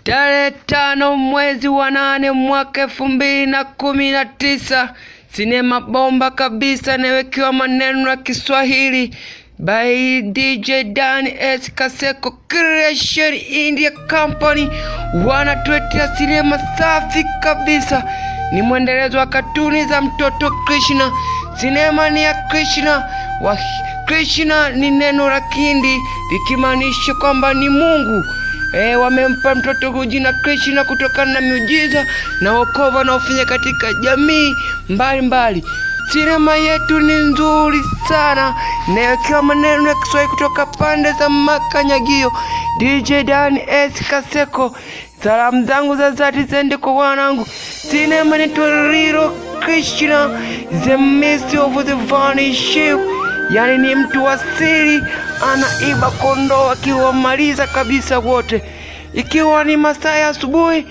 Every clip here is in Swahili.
Tarehe 5 mwezi wa 8 mwaka 2019, sinema bomba kabisa inawekewa maneno ya Kiswahili by DJ Danny S Kaseko Creation India Company. Wanatuletea sinema safi kabisa, ni mwendelezo wa katuni za mtoto Krishna. Sinema ni ya Krishna. Krishna ni neno la Kihindi likimaanisha kwamba ni Mungu. Wamempa mtoto huyu jina Krishna kutokana na miujiza na wokovu anaofanya katika jamii mbalimbali. Sinema yetu ni nzuri sana, inawekewa maneno ya Kiswahili kutoka pande za Makanyagio. DJ Danny S Kaseko, salamu zangu za dhati zende kwa wanangu. Sinema ni Toriro Krishna, the mystery of the vanished sheep. Yani ni mtu wa siri, anaiba kondoo akiwamaliza kabisa wote. Ikiwa ni masaa ya asubuhi,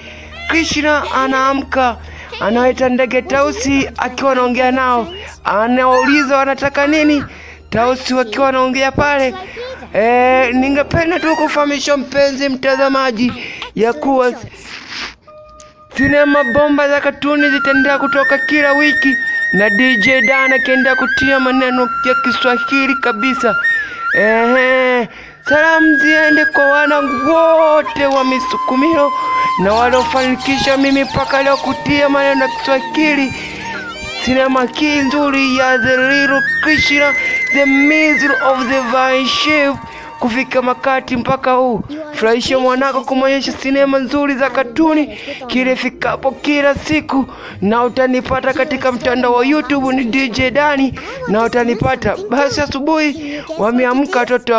Krishna anaamka, anaita ndege tausi akiwa anaongea nao, anauliza wanataka nini. Tausi wakiwa wanaongea pale. Ningependa tu kufahamisha mpenzi mtazamaji ya kuwa sinema bomba za katuni zitaendelea kutoka kila wiki, na DJ Danny akiendelea kutia maneno ya Kiswahili kabisa. Salamu ziende kwa wanangu wote wa Misukumiro na waliofanikisha mimi mpaka leo kutia maneno ya Kiswahili. Sinema hii nzuri ya The Little Krishna, the mystery of the vanished sheep, kufika makati mpaka huu. Furahisha mwanako kumonyesha sinema nzuri za katuni kile fikapo kila siku, na utanipata katika mtandao wa YouTube ni DJ Danny, na utanipata. Basi asubuhi wameamka watoto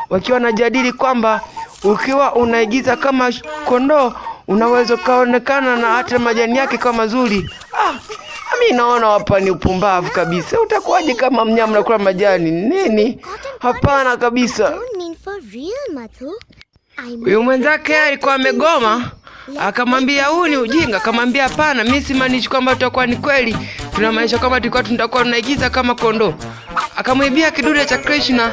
wakiwa wanajadili kwamba ukiwa unaigiza kama kondoo unaweza kaonekana na hata majani yake kama mazuri. Mimi naona hapa ni upumbavu kabisa. Utakuwaje kama mnyama na kula majani? Nini? Hapana kabisa. Huyu mwenzake alikuwa amegoma, akamwambia huu ni ujinga. Akamwambia hapana, mimi simaanishi kwamba tutakuwa ni kweli, tunamaanisha kwamba tutakuwa tunaigiza kama kondoo. Akamwibia kidude cha Krishna.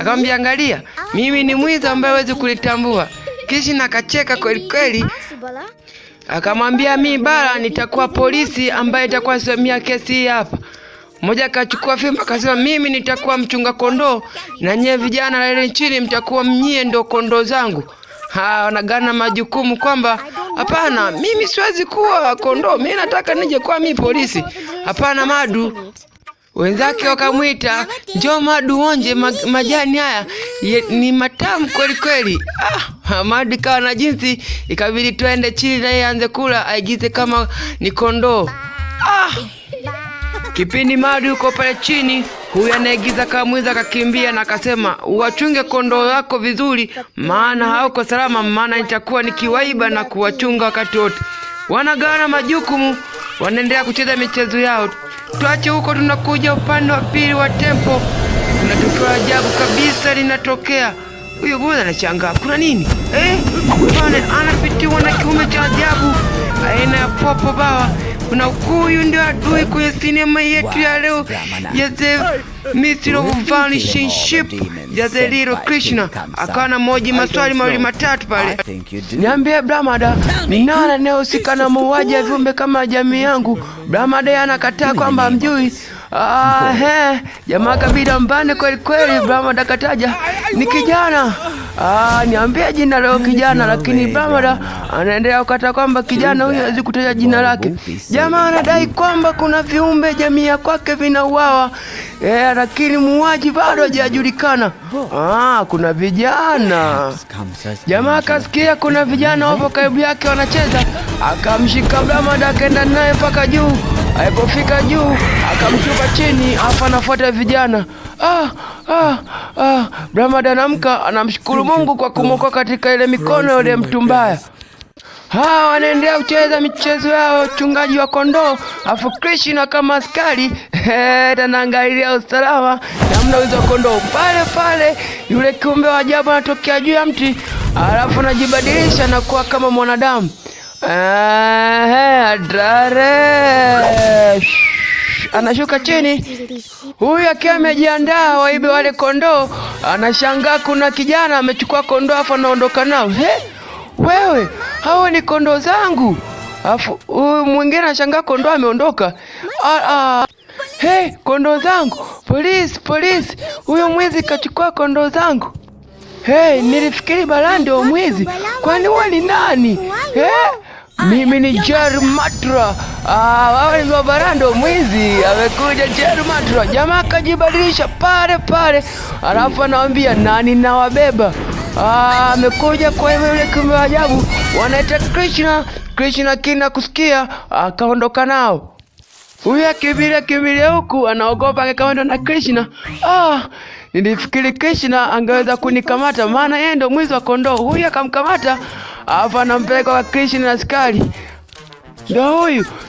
Akamwambia angalia, mimi ni mwizi ambaye hawezi kunitambua. Krishna akacheka kweli kweli. Akamwambia mimi bala nitakuwa polisi ambaye itakuwa simamia kesi hii hapa. Mmoja akachukua fimbo akasema mimi nitakuwa mchunga kondoo, na nyie vijana lele nchini mtakuwa mnyie ndo kondoo zangu. Wanagana majukumu kwamba hapana, mimi siwezi kuwa kondoo, mimi nataka nije kuwa mimi polisi. Hapana Madu. Wenzake wakamwita, njoo Madu onje majani haya ni matamu kweli kweli. Madu kawa na jinsi, ikabidi tuende chini na yeye anze kula aigize kama ni kondoo. Kipindi Madu yuko pale chini, huyu anaigiza kama mwizi akakimbia na akasema uwachunge kondoo wako vizuri, maana hauko salama, maana nitakuwa nikiwaiba na kuwachunga wakati wote. Wanagawana majukumu, wanaendelea kucheza michezo yao. Tuache huko, tunakuja upande wa pili wa tempo. Kuna tukio ajabu kabisa linatokea. Huyu bwana anashangaa, kuna nini? Bwana anapitiwa na kiume cha ajabu aina ya popo bawa. Kuna huyu ndio adui kwenye sinema yetu ya leo ya The Mystery of Vanishing Sheep ya The Little Krishna. Akana moji maswali mawili matatu pale. Niambie Brahmada, ni nani anayehusika na mauaji ya viumbe kama jamii yangu? Brahmada anakataa kwamba mjui. Jamaa kabida mbane kweli kweli. Brahmada kataja ni kijana. Niambie jina leo kijana, lakini Brahmada anaendelea kukata kwamba kijana huyu hawezi kutaja jina lake. Jamaa anadai kwamba kuna viumbe jamii ya kwake vinauawa, lakini muuaji bado hajajulikana. Kuna vijana. Jamaa akasikia kuna vijana wapo karibu yake wanacheza, akamshika Brahmada akaenda naye mpaka juu. Alipofika juu akamshuka chini, afa anafuata vijana. Brahmada anamka, anamshukuru Mungu kwa kumwokoa katika ile mikono ile mtu mbaya. Wanaendelea kucheza michezo yao, chungaji wa kondoo, afu Krishna kama askari anaangalia usalama na mnauza kondoo. Pale yule kiumbe wa ajabu anatokea juu ya mti, alafu anajibadilisha na kuwa kama mwanadamu. Anashuka chini. Huyu akiwa amejiandaa waibe wale kondoo, anashangaa kuna kijana amechukua kondoo afa anaondoka nao. wewe, hao ni kondoo zangu. Alafu mwingine anashangaa kondoo ameondoka. Hey, kondoo zangu, polisi, huyo mwizi kachukua kondoo zangu. Hey, nilifikiri Balaa ndio mwizi, kwani wewe ni nani? Mimi ni Jerry Matra. Wewe ni Balaa ndio mwizi, amekuja Jerry Matra. Jamaa akajibadilisha pale, alafu anawaambia nani nawabeba. Amekuja kwa yule kiumbe ajabu wanaita Krishna kina kusikia, akaondoka nao. Huyu akimbilia huku anaogopa angekamatwa na Krishna. Nilifikiri Krishna angeweza kunikamata maana yeye ndo mwizi wa kondoo. Huyu akamkamata, alafu anampeleka kwa Krishna na askari.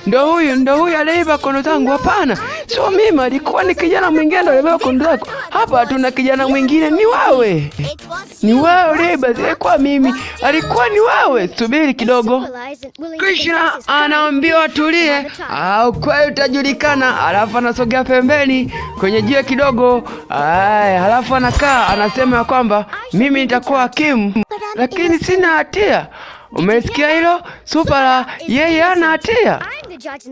Ndo huyu aliiba kondoo zangu. Hapana, sio mimi, alikuwa ni kijana mwingine ndo aliiba kondoo zako. Hapa hatuna kijana mwingine, ni wewe. Ni wewe uliiba, sikuwa mimi. Alikuwa ni wewe. Subiri kidogo. Krishna anaambia atulie, kweli utajulikana. Alafu anasogea pembeni kwenye jiwe kidogo. Alafu anakaa, anasema kwamba mimi nitakuwa hakimu, lakini sina hatia. Umesikia hilo? Supala, yeye hana hatia.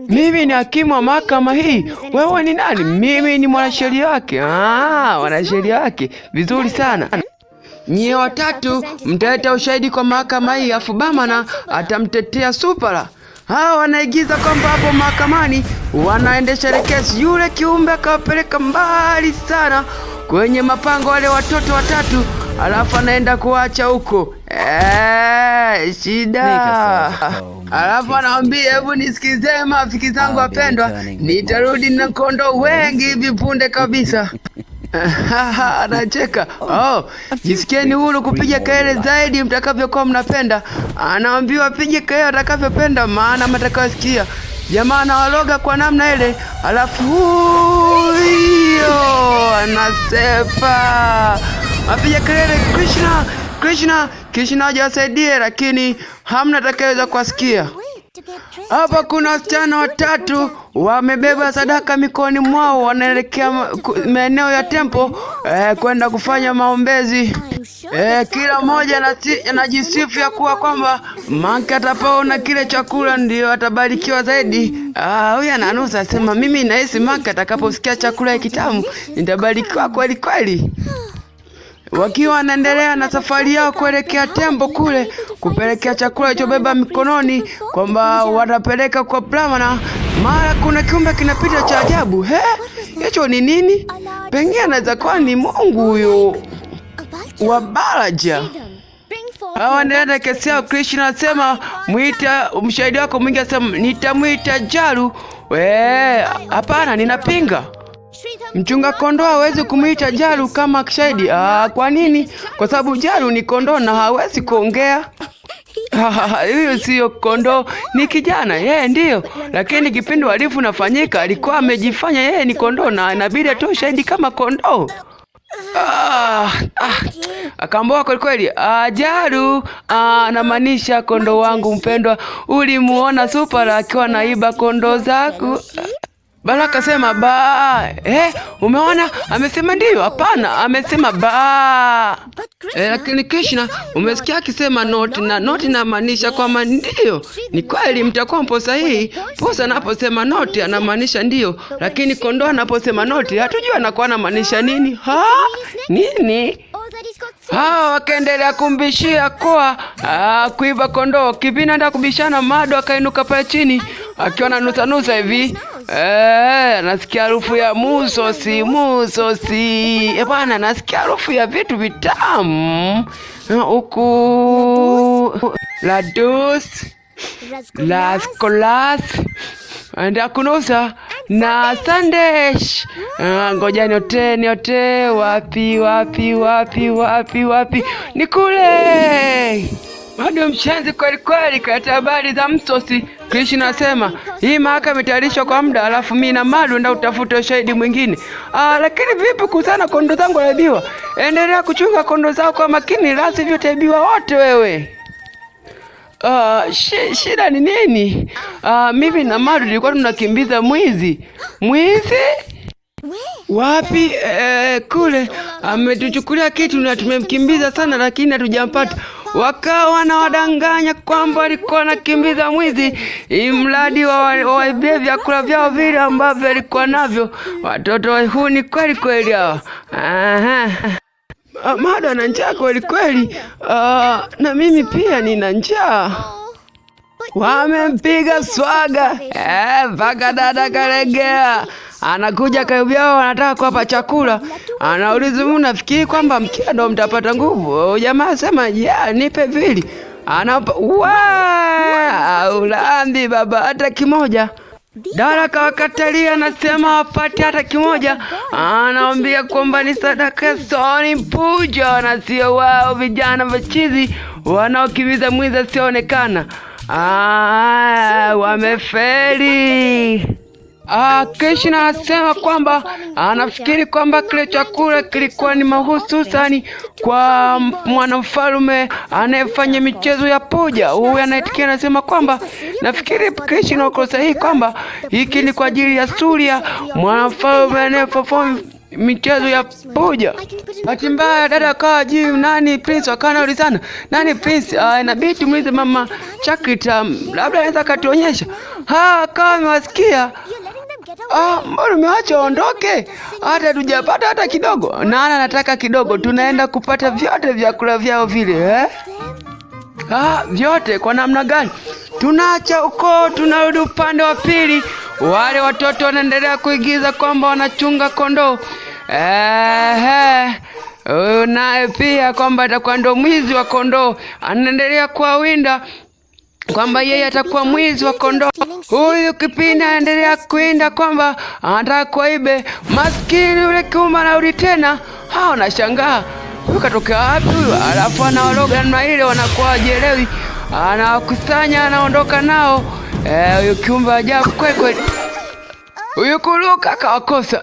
Mimi ni hakimu wa mahakama hii. Wewe ni nani? Mimi ni mwanasheria wake. Mwanasheria wake. Vizuri sana. Nyie watatu mtaleta ushahidi kwa mahakama hii, afu Bamana atamtetea Supala. Hao wanaigiza kwamba hapo mahakamani wanaendesha kesi. Yule kiumbe akawapeleka mbali sana kwenye mapango wale watoto watatu, alafu anaenda kuacha huko. Shida. Alafu anawaambia, hebu nisikizeni marafiki zangu wapendwa, nitarudi na kondoo wengi hivi punde kabisa. Anacheka. Jisikieni huru kupiga kelele zaidi mtakavyokuwa mnapenda. Anaambiwa pige kelele atakavyopenda, maana mtakayosikia. Jamaa anawaloga kwa namna ile, alafu huyo anasepa. Apiga kelele, Krishna hajawasaidie, lakini hamna atakayeweza kuwasikia. Hapa kuna wasichana watatu wamebeba sadaka mikoni mwao, wanaelekea maeneo ya tempo kwenda kufanya maombezi. Kila mmoja anajisifu ya kuwa kwamba manke atapaona kile chakula ndio atabarikiwa zaidi. Huyu ananusa asema, mimi nahisi manke atakaposikia chakula kitamu nitabarikiwa kweli kweli. Wakiwa wanaendelea na safari yao kuelekea tembo kule kupelekea chakula alichobeba mikononi kwamba watapeleka kwa Bamana, mara kuna kiumbe kinapita cha ajabu. Hicho ni nini? Pengine anaweza kuwa ni Mungu huyo wa Balaja. Wanaenda kesi yao. Krishna anasema, muita mshahidi wako mwingi. Anasema, nitamuita Jalu. Hapana, ninapinga. Mchunga kondoo hawezi kumuita Jalu kama shahidi. Kwa nini? Kwa sababu Jalu ni kondoo na hawezi kuongea. Huyo sio kondoo, ni kijana. Yeye ndio, lakini kipindi uhalifu unafanyika alikuwa amejifanya yeye ni kondoo na inabidi atoe shahidi kama kondoo. Akamboa kweli kweli. Jalu anamaanisha kondoo wangu mpendwa, ulimuona Supala akiwa naiba kondoo zako? Balaa akasema umeona? Amesema ndio. Hapana, amesema lakini Krishna umesikia akisema not, na not inamaanisha kwamba ndio. Ni kweli, mtakuwa mpo sahihi. Posa anaposema not anamaanisha ndio, lakini kondoo anaposema not hatujua anakuwa anamaanisha nini. Nini? Wakaendelea kumbishia kwa kuiba kondoo. Kipindi anaenda kubishana, Mado akainuka pale chini akiwa na nusa hivi. Nasikia harufu ya musosi. Bwana, nasikia harufu ya vitu vitamu huku. Ladus, Las anda kunusa na Sandesh. Ngoja niote. Wapi? Ni kule. Bado mshenzi kweli kweli, kata habari za msosi. Krishna anasema, hii mahakama imetayarishwa kwa muda, alafu mimi na Madu ndio utafuta ushahidi mwingine. Lakini vipi kusana kondoo zangu walibiwa? Endelea kuchunga kondoo zako kwa makini, la sivyo utaibiwa wote wewe. Shida ni nini? Mimi na Madu tulikuwa tunakimbiza mwizi. Wapi? Kule ametuchukulia kitu na tumemkimbiza sana, lakini hatujampata. wakawa wanawadanganya kwamba walikuwa wanakimbiza mwizi, imradi waibie vyakula vyao vile ambavyo walikuwa navyo. Watoto wahuni kweli kweli hao. Mado ana njaa kweli kweli. Na mimi pia nina njaa. Wamempiga swaga. Mpaka dada kalegea. Anakuja karibu yao, anataka kuwapa chakula. Anauliza, mnafikiri kwamba mkia ndo mtapata nguvu? Jamaa sema, ya nipe vili. Anapa ulambi baba hata kimoja. Dada kawakatalia, anasema wapate hata kimoja. Anaambia kwamba ni sadaka soni puja, na sio wao vijana wachizi wanaokimbiza mwizi asionekana. Wamefeli. Krishna anasema kwamba anafikiri kwamba kile chakula kilikuwa ni mahususani kwa mwanamfalme anayefanya michezo ya puja. Huyu anaitikia anasema kwamba nafikiri Krishna uko sahihi kwamba hiki ni kwa ajili ya Surya, mwanamfalme anayefanya michezo ya puja. Bahati mbaya dada kawa juu nani prince, wakanaulizana nani prince. Inabidi tumuulize mama Chakrita, labda anaweza katuonyesha. Kawa amewasikia. Mbona umeacha ondoke? Hata tujapata hata kidogo. Nana nataka kidogo, tunaenda kupata vyote vyakula vyao vile. Vyote kwa namna gani? Tunaacha uko, tunarudi upande wa pili. Wale watoto wanaendelea kuigiza kwamba wanachunga kondoo. Naye pia kwamba atakuwa ndo mwizi wa kondoo. Anaendelea kuwawinda kwamba yeye atakuwa mwizi wa kondoo. Huyu kipindi anaendelea kuinda kwamba anataka kuibe. Maskini yule kiumbe anarudi tena. Unashangaa huyu katoka wapi huyu? Alafu anawaroga na ile wanakuwa wajielewi. Anawakusanya, anaondoka nao. Huyu kiumbe ajabu kweli kweli. Huyu kuruka kawakosa.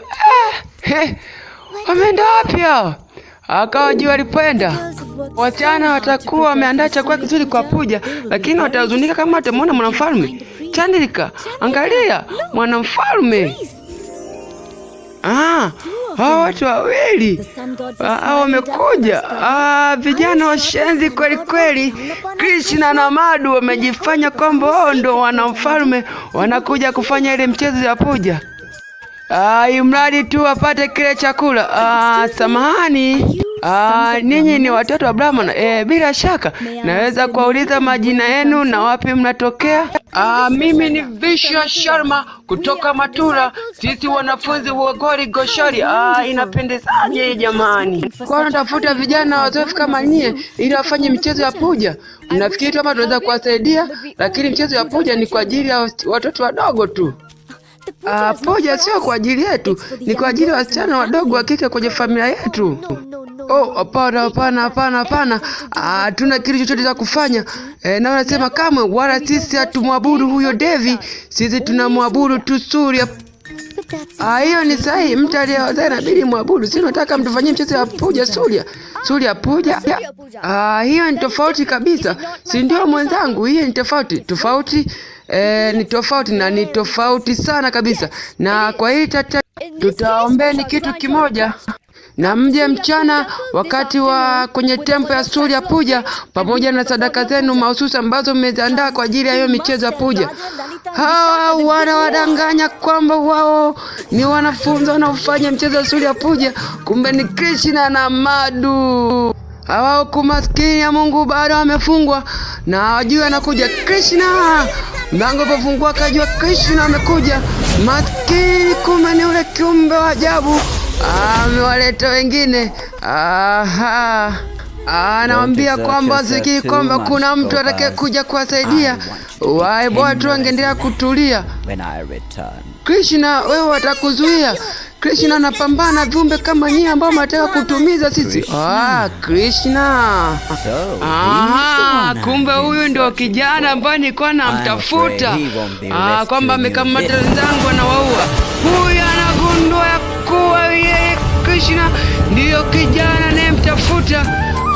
Wameenda wapi hao? Akawajua walipoenda. Wasichana watakuwa wameandaa chakula kizuri kwa puja, lakini watahuzunika kama watamuona mwanamfalme. Chandrika, angalia mwanamfalme. Hao watu wawili wamekuja. Vijana washenzi kweli kweli. Krishna na Madu wamejifanya kwamba wao ndo wanamfalme, wanakuja kufanya ile mchezo ya puja. Imradi tu wapate kile chakula. Samahani. Ninyi ni watoto wa Brahmana? Bila shaka. Naweza kuwauliza majina yenu na wapi mnatokea? Mimi ni Vishwa Sharma kutoka Mathura. Sisi wanafunzi wa Gori Goshari. Inapendezaje jamani? Kwa natafuta vijana wazoefu kama nyie ili wafanye michezo ya puja. Mnafikiri kama tunaweza kuwasaidia? Lakini michezo ya puja ni kwa ajili ya watoto wadogo tu. Puja sio kwa ajili yetu, ni kwa ajili ya wasichana wadogo wa kike kwenye familia yetu. Hapana. Hatuna kitu chochote cha kufanya. Na wanasema kamwe wala sisi hatumwabudu huyo Devi. Sisi tunamwabudu tu Surya. Hiyo ni sahihi, mtu aliyewazaa inabidi mwabudu. Sisi tunataka mtufanyie mchezo wa puja Surya puja. Hiyo ni tofauti kabisa. Si ndio mwenzangu? Hiyo ni tofauti. Ni tofauti na ni tofauti sana kabisa. Na kwa hili tutaombeni kitu kimoja. Na mje mchana wakati wa kwenye tempo ya Surya puja pamoja na sadaka zenu mahususi ambazo mmeziandaa kwa ajili ya hiyo michezo ya puja. Hawa wanawadanganya kwamba wao ni wanafunzi wanaofanya mchezo wa Surya puja, kumbe ni Krishna na Madu. Hawa kumaskini ya Mungu bado wamefungwa na hawajui anakuja Krishna. Mlango pofungua kajua Krishna amekuja. Maskini kumbe ni ule kiumbe wa ajabu. Amewaleta wengine. Anawaambia kwamba sikii kwamba kuna mtu atakayekuja kuwasaidia. Watu wangeendelea kutulia. Krishna, wewe watakuzuia. Krishna anapambana viumbe kama nyinyi ambao mnataka kutumiza sisi. Krishna. Kumbe huyu ndio kijana ambaye nilikuwa namtafuta. Kwamba amekamata wenzangu na waua. Huyu anagundua kuwa yeye Krishna ndio kijana anayemtafuta.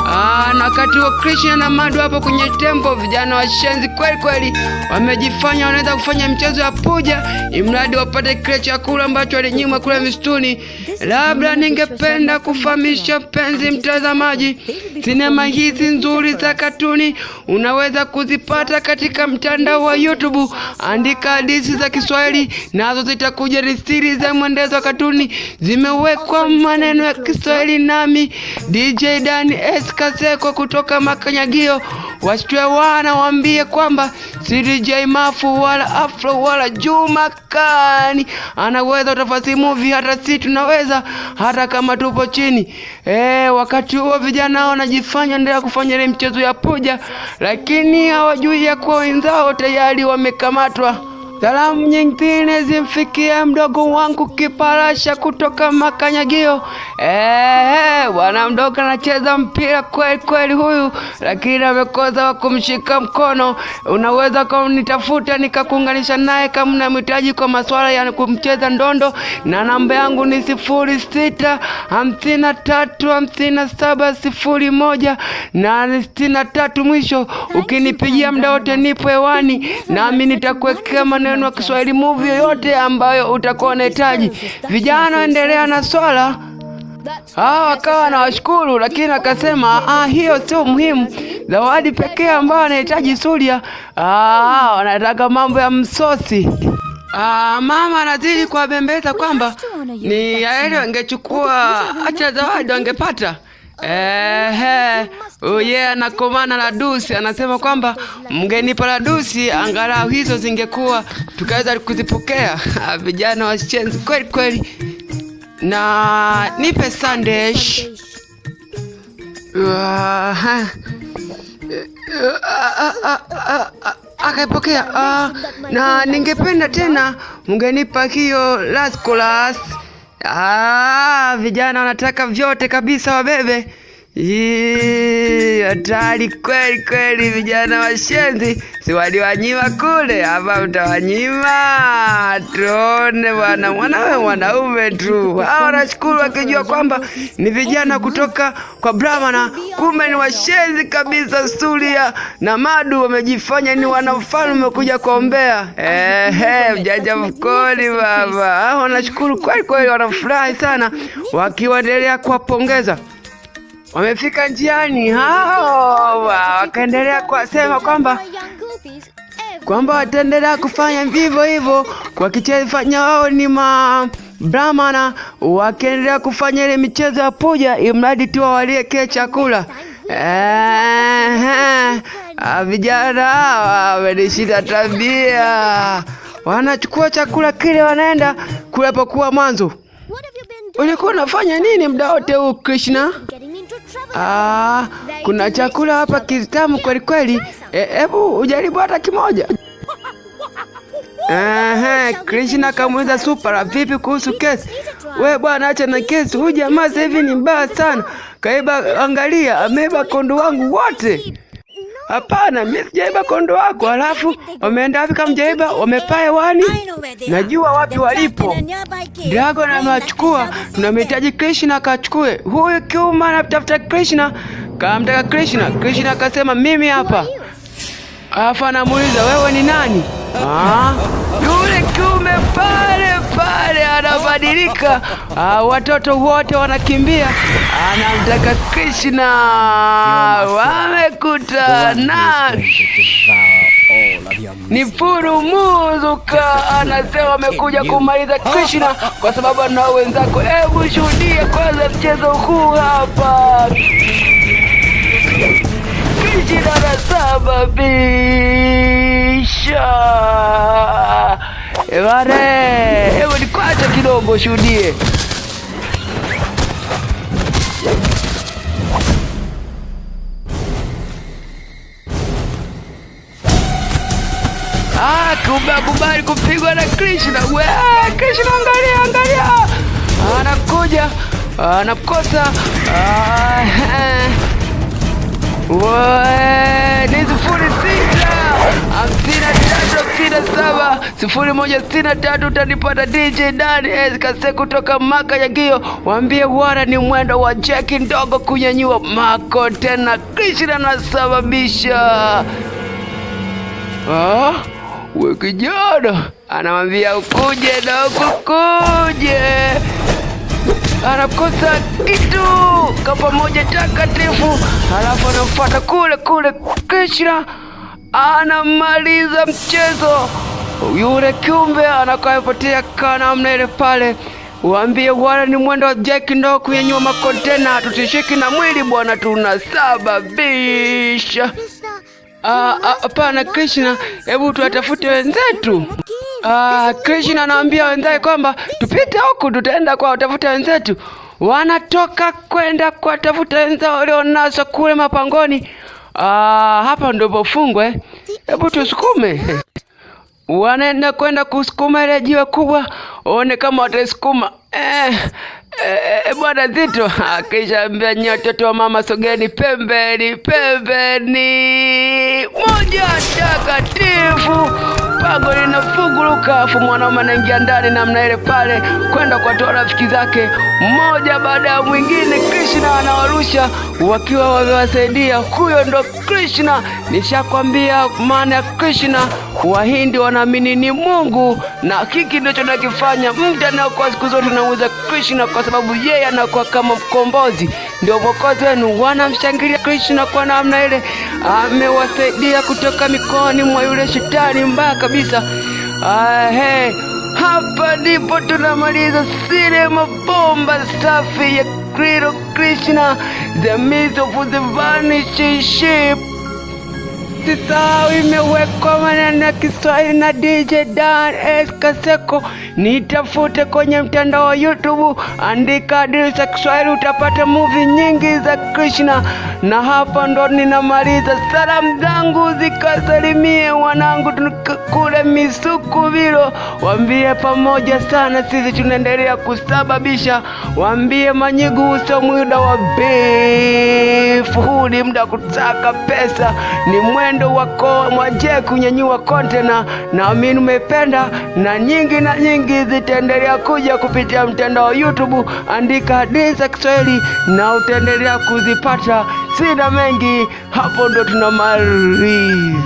Na wakati wa Krishna na Madhu hapo kwenye tempo, vijana washenzi kweli kweli wamejifanya wanaweza kufanya mchezo ya puja imradi wapate kile chakula ambacho walinyimwa kule msituni. Labda ningependa kufahamisha penzi mtazamaji, sinema hizi nzuri za katuni unaweza kuzipata katika mtandao wa YouTube. Andika hadithi za Kiswahili nazo zitakuja. Ni siri za mwendezo wa katuni zimewekwa maneno ya Kiswahili nami DJ Dan S Kaseko kutoka Makanyagio. Wasitwe wana waambie kwamba si DJ Mafu wala Afro wala Juma Kani anaweza utafasiri movie, hata si tunaweza hata kama tupo chini. Wakati huo vijana wanajifanya ndio kufanya ile mchezo ya puja, lakini hawajui ya kuwa wenzao tayari wamekamatwa. Salamu nyingine zimfikie mdogo wangu Kiparasha kutoka Makanyagio. Bwana mdogo anacheza mpira kweli kweli huyu, lakini amekosa wa kumshika mkono. Unaweza kunitafuta nikakuunganisha naye kama unamhitaji kwa masuala ya kumcheza ndondo, na namba yangu ni 06535701 na 63 mwisho. Ukinipigia muda wote nipo hewani, nami nitakuwekea maneno ya Kiswahili movie yote ambayo utakuwa unahitaji. Vijana endelea na swala. Wakawa na washukuru, lakini akasema hiyo sio muhimu. Zawadi pekee ambayo anahitaji Suria, wanataka mambo ya msosi. Mama anazidi kuwabembeza kwamba ni yaeli wangechukua acha zawadi wangepata. Anakomana la dusi, anasema kwamba mngenipa la dusi angalau hizo zingekuwa tukaweza kuzipokea. Vijana washenzi kweli kweli. Na nipe Sandesh. Akaipokea. Na ningependa tena mngenipa hiyo last class. Vijana wanataka vyote kabisa wabebe. Hatari kweli kweli vijana washenzi. Si waliwanyima kule, hapa mtawanyima. Tuone bwana, mwanaume tu. Wanashukuru wakijua kwamba ni vijana kutoka kwa Brahmana, kumbe ni washenzi kabisa. Suria na Madhu wamejifanya ni wanafalme kuja kuombea. Mjanja mkoni baba. Wanashukuru kweli kweli, wanafurahi sana wakiendelea kuwapongeza. Wamefika njiani wakaendelea kusema kwamba wataendelea kufanya vivyo hivyo, wakichefanya wao ni Brahmana, wakiendelea kufanya ile michezo ya puja imradi tu walie chakula. Vijana wamenishida tabia, wanachukua chakula kile wanaenda kulepokuwa mwanzo. Ulikuwa unafanya nini muda wote huu Krishna? Kuna chakula hapa kitamu kweli kweli. Hebu ujaribu hata kimoja. Krishna kamuuliza Supara, vipi kuhusu kesi? We bwana acha na kesi, huyu jamaa sasa hivi ni mbaya sana. Kaiba, angalia, ameiba kondo wangu wote. Hapana, mimi sijaiba kondo wako. Alafu wameenda wapi kama mjaiba? Wamepaa wani? Najua wapi walipo. Dragon amewachukua. Tunamhitaji Krishna akachukue. Huyu kiuma anatafuta Krishna. Kamtaka Krishna. Krishna akasema mimi hapa. Alafu anamuuliza wewe ni nani? Yule kiume pale anabadilika. Watoto wote wanakimbia. Anamtaka Krishna. Wamekutana. Ni Purumuzuka anasema amekuja kumaliza Krishna kwa sababu ana wenzako. Hebu shuhudia kwanza mchezo huu hapa. Krishna anasababisha. Hebu nikwacha kidogo shuhudie. Kubali kupigwa na Krishna. Krishna angalia. Anakuja. Anakosa. Ni 06. 070163 utanipata DJ Dan Kase kutoka Makayagio. Waambie wana ni mwendo wa jeki ndogo kunyanyua makontena. Krishna anasababisha. We kijana anamwambia ukuje na ukuje, anakosa kitu kapa moja takatifu, halafu anafuata kule Krishna anamaliza mchezo. Yule kiumbe anakopotea kana mnele pale. Waambie wana ni mwendo wa jeki ndogo kunyanyua makontena. Tutishiki na mwili bwana, tunasababisha. Hapana Krishna, hebu tuwatafute wenzetu. Krishna anaambia wenzake kwamba tupite huku, tutaenda kwa watafuta wenzetu. Wanatoka kwenda kwa tafuta wenzao walionaswa kule mapangoni. Hapa ndipo fungwe. Hebu tusukume. Wanaenda kwenda kusukuma ile jiwe kubwa, waone kama watasukuma. Bwana Zito kisha ambia nyoto wa mama, sogeni pembeni. Moja takatifu, pango linafunguka, afu mwanaume anaingia ndani namna ile pale kwenda kwa toa rafiki zake mmoja baada ya mwingine. Krishna anawarusha wakiwa wamewasaidia. Huyo ndo Krishna. Nishakwambia maana ya Krishna. Wahindi wanaamini ni Mungu, na hiki ndicho tunakifanya. Mtu anakuwa siku zote tunauza Krishna kwa sababu yeye anakuwa kama mkombozi, ndio mwokozi wenu. Wanamshangilia Krishna kwa namna ile, amewasaidia kutoka mikononi mwa yule shetani mbaya kabisa. Hapa ndipo tunamaliza sinema bomba safi ya Krishna, The Myth of the Vanishing Ship. Sisahau imewekwa maneno ya Kiswahili na DJ Dan Kase. Nitafute kwenye mtandao wa YouTube, andika hadithi za Kiswahili, utapata movie nyingi za Krishna. Na hapa ndo ninamaliza. Salamu zangu zikasalimie wanangu kule Misukubilo. Waambie pamoja sana sisi tunaendelea kusababisha. Waambie Manyigu uso muda wa beef, huu ni muda kutaka pesa, ni mwendo wako mwaje kunyanyua kontena. Na mimi umependa, na nyingi zitaendelea kuja kupitia mtandao wa YouTube. Andika hadithi za Kiswahili na utaendelea kuzipata. Sina mengi, hapo ndo tunamaliza.